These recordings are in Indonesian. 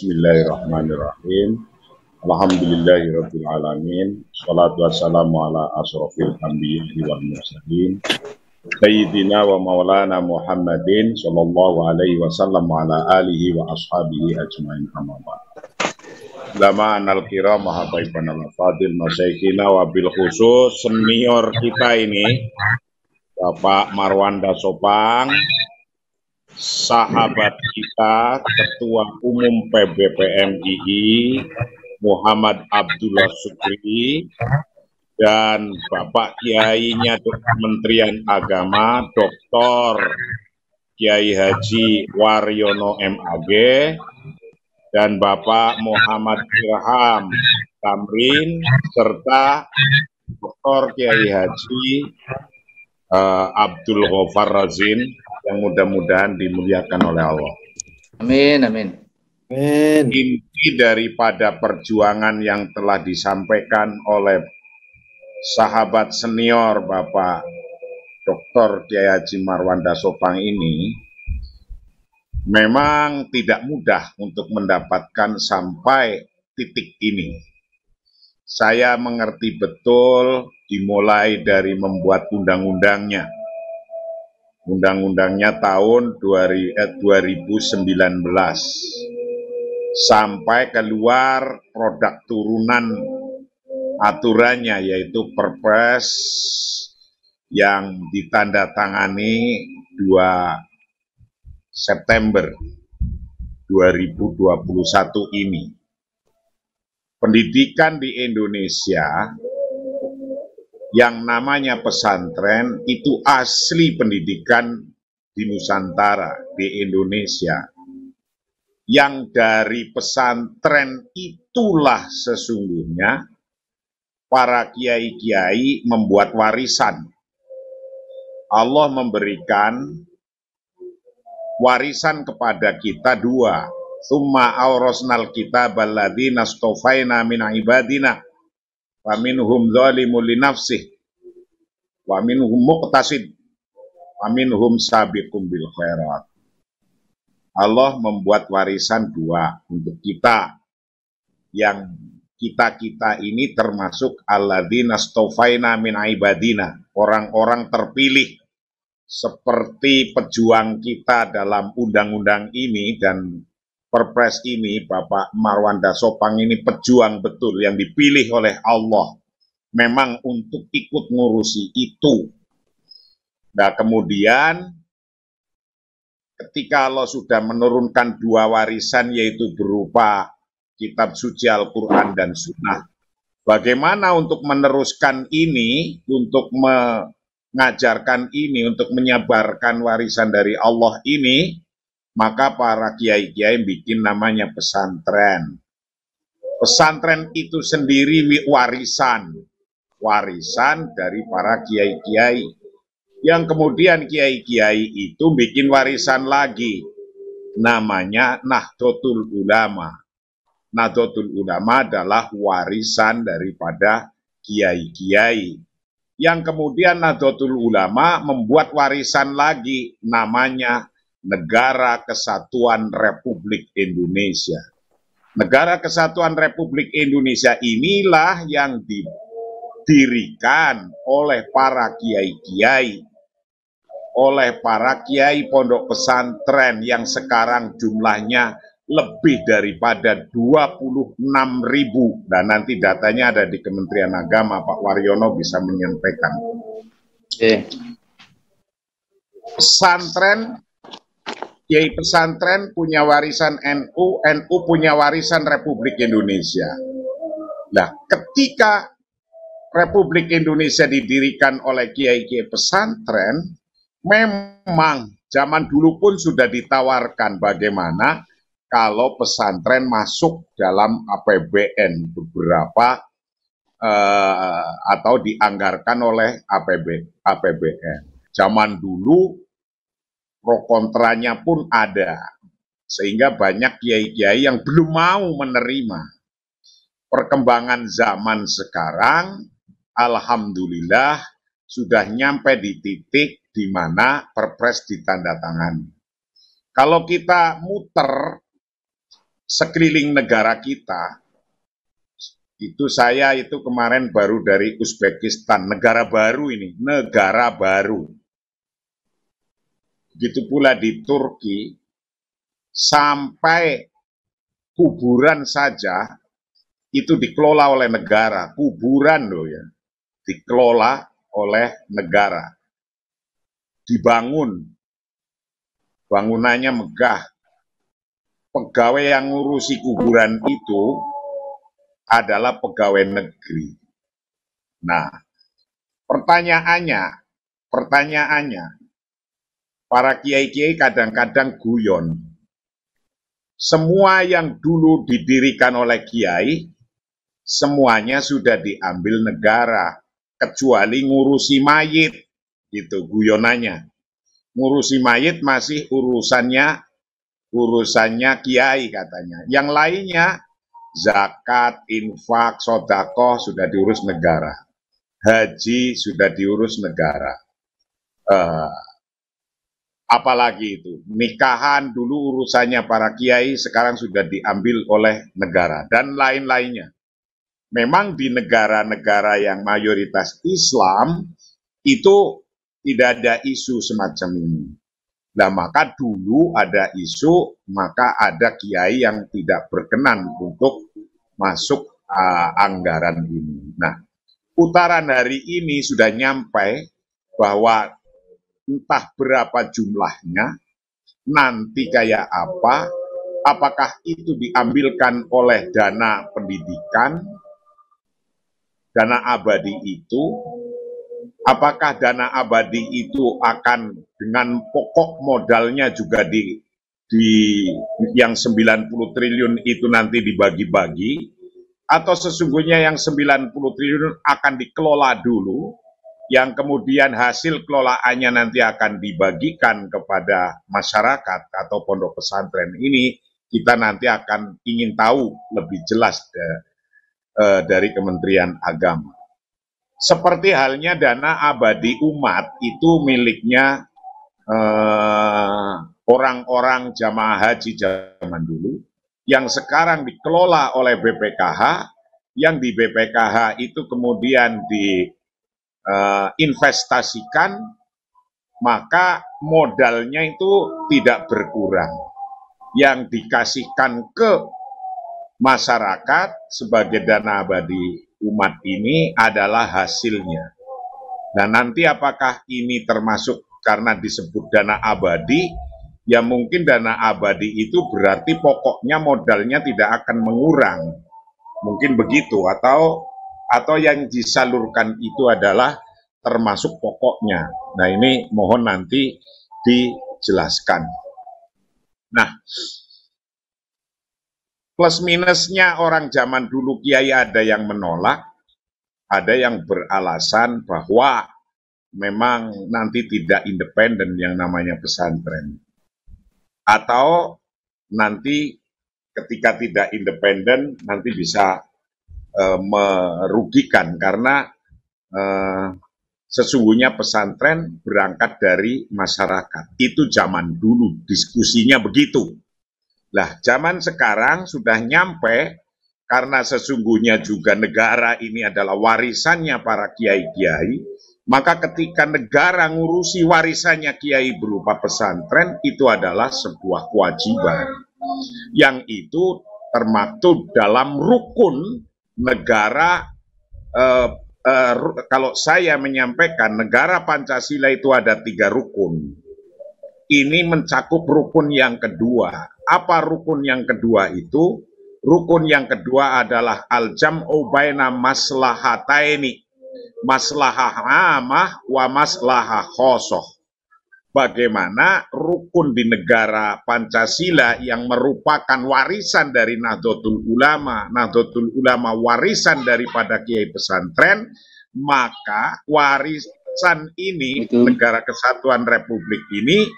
Bismillahirrahmanirrahim. Alhamdulillahirabbil alamin. Shalatu wassalamu ala asrofil anbiya'i wal mursalin. Sayyidina wa maulana Muhammadin sallallahu alaihi wasallam wa ala alihi wa ashabihi ajmain amma ba'd. Lama anal kiram mahabaiban al-fadil masyaikina wa bil khusus senior kita ini Bapak Marwanda Sopang, sahabat kita, Ketua Umum PBPMII Muhammad Abdullah Sukri, dan Bapak Kiainya Kementerian Agama Dr. Kiai Haji Waryono MAG, dan Bapak Muhammad Irham Tamrin, serta Dr. Kiai Haji Abdul Ghaffar Razin, yang mudah-mudahan dimuliakan oleh Allah. Amin, amin. Amin. Inti daripada perjuangan yang telah disampaikan oleh sahabat senior Bapak Dr. Kiai Haji Marwanda Sopang ini memang tidak mudah untuk mendapatkan sampai titik ini. Saya mengerti betul dimulai dari membuat undang-undangnya. Undang-undangnya tahun 2019 sampai keluar produk turunan aturannya, yaitu Perpres yang ditandatangani 2 September 2021 ini. Pendidikan di Indonesia yang namanya pesantren itu asli pendidikan di Nusantara, di Indonesia. Yang dari pesantren itulah sesungguhnya para kiai-kiai membuat warisan. Allah memberikan warisan kepada kita dua. Summa awrasnal kitabal ladzina astofaina min ibadina wa minhum zalimun li nafsih wa minhum muqtasid wa minhum sabiqum bil khairat. Allah membuat warisan dua untuk kita, yang kita ini termasuk alladzina astofaina min ibadina, orang-orang terpilih, seperti pejuang kita dalam undang-undang ini dan Perpres ini. Bapak Marwanda Sopang ini pejuang betul yang dipilih oleh Allah memang untuk ikut ngurusi itu. Nah, kemudian ketika Allah sudah menurunkan dua warisan, yaitu berupa kitab suci Al-Quran dan Sunnah, bagaimana untuk meneruskan ini, untuk mengajarkan ini, untuk menyebarkan warisan dari Allah ini? Maka para kiai-kiai bikin namanya pesantren. Pesantren itu sendiri warisan dari para kiai-kiai. Yang kemudian kiai-kiai itu bikin warisan lagi, namanya Nahdlatul Ulama. Nahdlatul Ulama adalah warisan daripada kiai-kiai. Yang kemudian Nahdlatul Ulama membuat warisan lagi, namanya Negara Kesatuan Republik Indonesia. Negara Kesatuan Republik Indonesia inilah yang didirikan oleh para kiai-kiai, oleh para kiai pondok pesantren yang sekarang jumlahnya lebih daripada 26.000. Dan nanti datanya ada di Kementerian Agama, Pak Waryono bisa menyampaikan. Pesantren, kiai pesantren punya warisan NU, NU punya warisan Republik Indonesia. Nah, ketika Republik Indonesia didirikan oleh kiai-kiai pesantren, memang zaman dulu pun sudah ditawarkan bagaimana kalau pesantren masuk dalam APBN beberapa atau dianggarkan oleh APBN. Zaman dulu pro kontranya pun ada, sehingga banyak kiai-kiai yang belum mau menerima. Perkembangan zaman sekarang, alhamdulillah, sudah nyampe di titik di mana Perpres ditandatangani. Kalau kita muter sekeliling negara kita, itu saya itu kemarin baru dari Uzbekistan, negara baru ini, negara baru. Begitu pula di Turki, sampai kuburan saja itu dikelola oleh negara, kuburan loh ya, dikelola oleh negara, dibangun, bangunannya megah. Pegawai yang ngurusi kuburan itu adalah pegawai negeri. Nah, pertanyaannya, para kiai-kiai kadang-kadang guyon. Semua yang dulu didirikan oleh kiai, semuanya sudah diambil negara, kecuali ngurusi mayit, gitu guyonannya. Ngurusi mayit masih urusannya kiai katanya. Yang lainnya zakat, infak, sodakoh sudah diurus negara. Haji sudah diurus negara. Apalagi itu, nikahan dulu urusannya para kiai, sekarang sudah diambil oleh negara. Dan lain-lainnya. Memang di negara-negara yang mayoritas Islam, itu tidak ada isu semacam ini. Nah, maka dulu ada isu, maka ada kiai yang tidak berkenan untuk masuk anggaran ini. Nah, putaran hari ini sudah nyampe bahwa entah berapa jumlahnya, nanti kayak apa, apakah itu diambilkan oleh dana pendidikan, dana abadi itu, apakah dana abadi itu akan dengan pokok modalnya juga di yang 90 triliun itu nanti dibagi-bagi, atau sesungguhnya yang 90 triliun akan dikelola dulu, yang kemudian hasil kelolaannya nanti akan dibagikan kepada masyarakat atau pondok pesantren ini, kita nanti akan ingin tahu lebih jelas dari Kementerian Agama. Seperti halnya dana abadi umat itu miliknya orang-orang jamaah haji zaman dulu, yang sekarang dikelola oleh BPKH, yang di BPKH itu kemudian diinvestasikan, maka modalnya itu tidak berkurang. Yang dikasihkan ke masyarakat sebagai dana abadi umat ini adalah hasilnya. Nah, nanti apakah ini termasuk karena disebut dana abadi, ya mungkin dana abadi itu berarti pokoknya modalnya tidak akan mengurang. Mungkin begitu, atau yang disalurkan itu adalah termasuk pokoknya. Nah, ini mohon nanti dijelaskan. Nah, plus minusnya orang zaman dulu kiai ada yang menolak, ada yang beralasan bahwa memang nanti tidak independen yang namanya pesantren. Atau nanti ketika tidak independen nanti bisa merugikan karena sesungguhnya pesantren berangkat dari masyarakat. Itu zaman dulu diskusinya begitu. Lah, zaman sekarang sudah nyampe karena sesungguhnya juga negara ini adalah warisannya para kiai-kiai, maka ketika negara ngurusi warisannya kiai berupa pesantren, itu adalah sebuah kewajiban. Yang itu termaktub dalam rukun negara, kalau saya menyampaikan negara Pancasila itu ada 3 rukun. Ini mencakup rukun yang kedua. Apa rukun yang kedua itu? Rukun yang kedua adalah al-jam'u baina maslahataini, maslahah amah wa maslahah khosoh. Bagaimana rukun di negara Pancasila yang merupakan warisan dari Nahdlatul Ulama, warisan daripada kiai pesantren, maka warisan ini, negara kesatuan Republik ini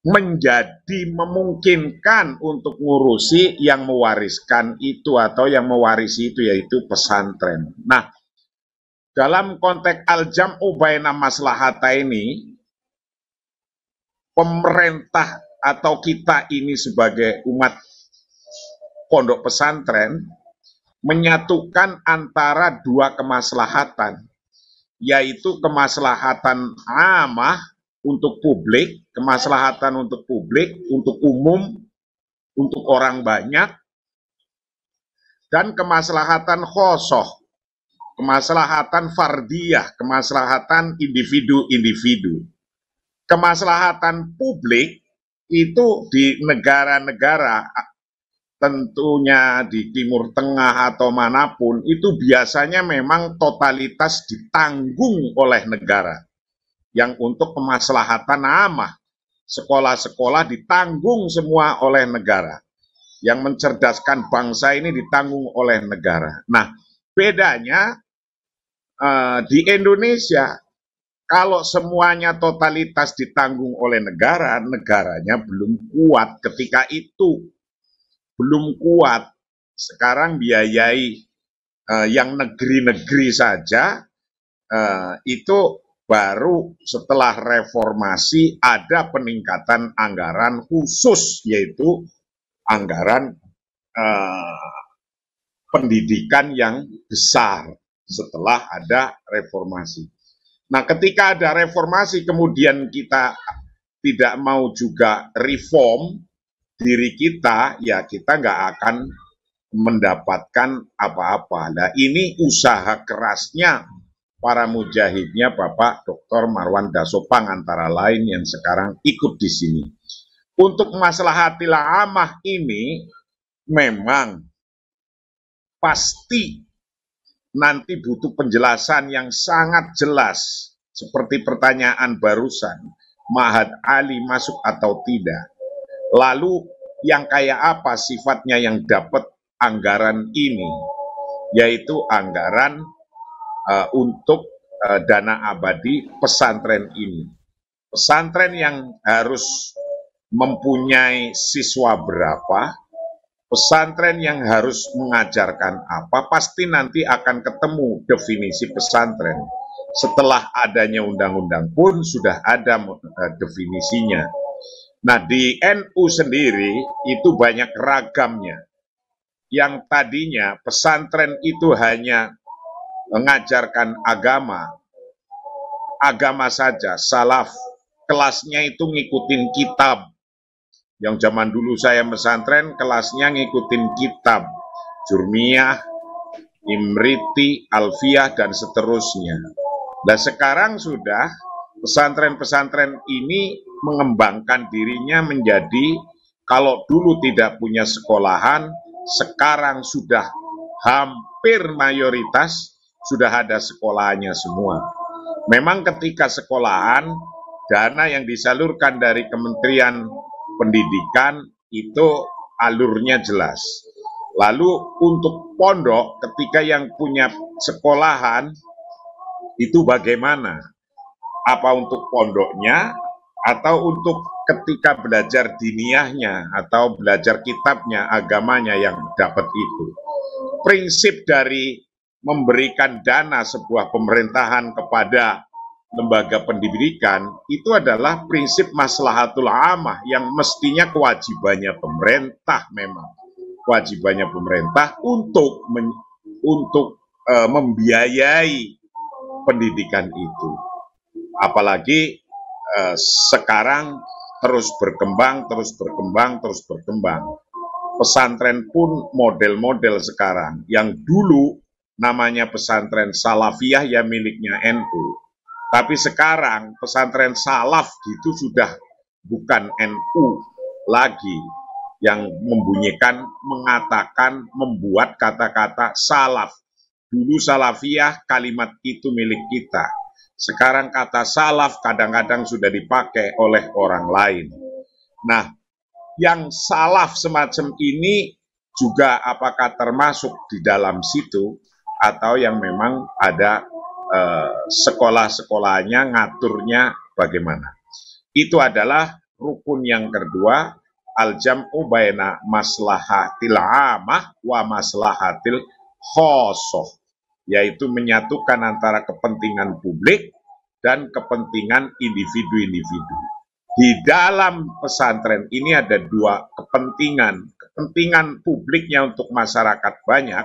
menjadi memungkinkan untuk ngurusi yang mewariskan itu atau yang mewarisi itu, yaitu pesantren. Nah, dalam konteks al-jam'u baina maslahata ini, pemerintah atau kita ini sebagai umat pondok pesantren menyatukan antara dua kemaslahatan, yaitu kemaslahatan amah untuk publik, kemaslahatan untuk publik, untuk umum, untuk orang banyak, dan kemaslahatan khosoh, kemaslahatan fardiyah, kemaslahatan individu-individu. Kemaslahatan publik itu di negara-negara, tentunya di Timur Tengah atau manapun, itu biasanya memang totalitas ditanggung oleh negara. Yang untuk kemaslahatan amah, sekolah-sekolah ditanggung semua oleh negara. Yang mencerdaskan bangsa ini ditanggung oleh negara. Nah, bedanya di Indonesia, kalau semuanya totalitas ditanggung oleh negara, negaranya belum kuat ketika itu. Belum kuat. Sekarang biayai yang negeri-negeri saja, itu baru setelah reformasi ada peningkatan anggaran khusus, yaitu anggaran pendidikan yang besar setelah ada reformasi. Nah, ketika ada reformasi kemudian kita tidak mau juga reform diri kita, ya kita nggak akan mendapatkan apa-apa. Nah, ini usaha kerasnya para mujahidnya Bapak Dr. Marwan Dasopang antara lain yang sekarang ikut di sini. Untuk maslahatil amah ini memang pasti nanti butuh penjelasan yang sangat jelas, seperti pertanyaan barusan, Ma'had Ali masuk atau tidak. Lalu yang kayak apa sifatnya yang dapat anggaran ini, yaitu anggaran untuk dana abadi pesantren ini. Pesantren yang harus mempunyai siswa berapa, pesantren yang harus mengajarkan apa, pasti nanti akan ketemu definisi pesantren. Setelah adanya undang-undang pun sudah ada definisinya. Nah, di NU sendiri itu banyak ragamnya. Yang tadinya pesantren itu hanya mengajarkan agama saja, salaf, kelasnya itu ngikutin kitab. Yang zaman dulu saya pesantren, kelasnya ngikutin kitab, Jurmiyah, Imriti, Alfiyah, dan seterusnya. Dan sekarang sudah pesantren-pesantren ini mengembangkan dirinya menjadi, kalau dulu tidak punya sekolahan, sekarang sudah hampir mayoritas sudah ada sekolahannya semua. Memang ketika sekolahan, dana yang disalurkan dari Kementerian Pendidikan itu alurnya jelas. Lalu untuk pondok, ketika yang punya sekolahan itu bagaimana? Apa untuk pondoknya atau untuk ketika belajar diniyahnya atau belajar kitabnya, agamanya yang dapat itu. Prinsip dari memberikan dana sebuah pemerintahan kepada lembaga pendidikan itu adalah prinsip maslahatul amah yang mestinya kewajibannya pemerintah, memang kewajibannya pemerintah untuk membiayai pendidikan itu. Apalagi sekarang terus berkembang. Pesantren pun model-model sekarang. Yang dulu namanya pesantren salafiyah ya miliknya NU. Tapi sekarang pesantren salaf itu sudah bukan NU lagi. Yang membunyikan, mengatakan, membuat kata-kata salaf. Dulu salafiyah kalimat itu milik kita. Sekarang kata salaf kadang-kadang sudah dipakai oleh orang lain. Nah, yang salaf semacam ini juga apakah termasuk di dalam situ atau yang memang ada sekolah-sekolahnya ngaturnya bagaimana? Itu adalah rukun yang kedua, al-jam'u baina maslahatil amah wa maslahatil khosoh, yaitu menyatukan antara kepentingan publik dan kepentingan individu-individu. Di dalam pesantren ini ada dua kepentingan publiknya untuk masyarakat banyak,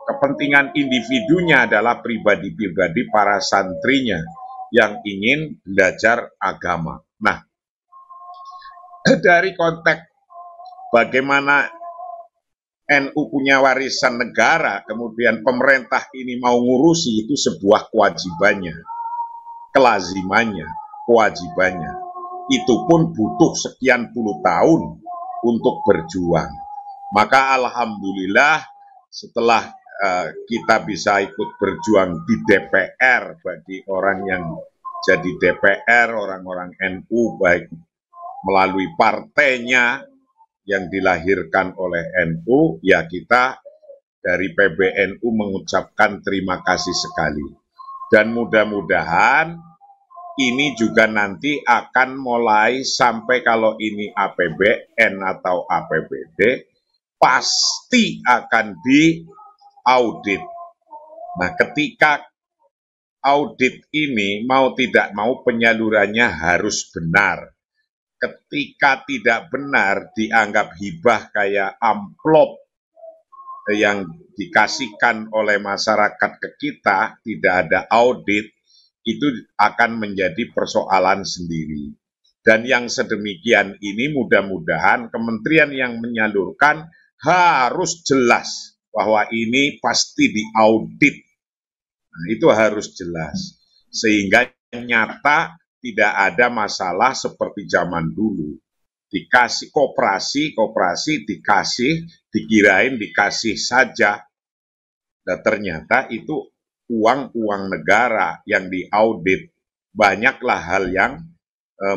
kepentingan individunya adalah pribadi-pribadi para santrinya yang ingin belajar agama. Nah, dari konteks bagaimana NU punya warisan negara, kemudian pemerintah ini mau ngurusi, itu sebuah kewajibannya, kelazimannya, kewajibannya. Itu pun butuh sekian puluh tahun untuk berjuang. Maka alhamdulillah setelah kita bisa ikut berjuang di DPR, bagi orang yang jadi DPR, orang-orang NU, baik melalui partainya yang dilahirkan oleh NU, ya kita dari PBNU mengucapkan terima kasih sekali. Dan mudah-mudahan ini juga nanti akan mulai sampai kalau ini APBN atau APBD, pasti akan diaudit. Nah, ketika audit ini mau tidak mau penyalurannya harus benar. Ketika tidak benar dianggap hibah kayak amplop yang dikasihkan oleh masyarakat ke kita, tidak ada audit, itu akan menjadi persoalan sendiri. Dan yang sedemikian ini mudah-mudahan kementerian yang menyalurkan harus jelas bahwa ini pasti diaudit. Nah, itu harus jelas. Sehingga nyata tidak ada masalah seperti zaman dulu. Dikasih koperasi dikirain dikasih saja. Dan ternyata itu uang negara yang diaudit. Banyaklah hal yang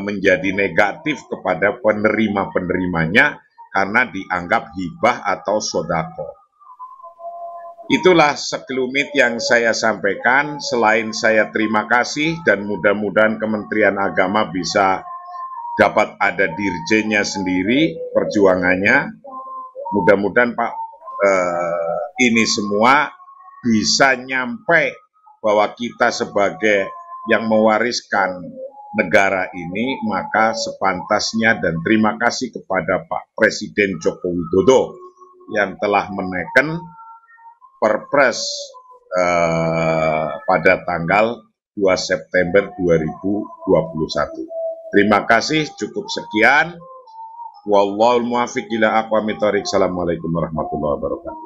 menjadi negatif kepada penerima-penerimanya karena dianggap hibah atau sodako. Itulah sekelumit yang saya sampaikan. Selain saya terima kasih dan mudah-mudahan Kementerian Agama bisa dapat ada dirjennya sendiri perjuangannya. Mudah-mudahan Pak ini semua bisa nyampe bahwa kita sebagai yang mewariskan negara ini, maka sepantasnya dan terima kasih kepada Pak Presiden Joko Widodo yang telah menekan Perpres pada tanggal 2 September 2021. Terima kasih, cukup sekian. Wallahul muwaffiq ila aqwamit thoriq. Assalamualaikum warahmatullahi wabarakatuh.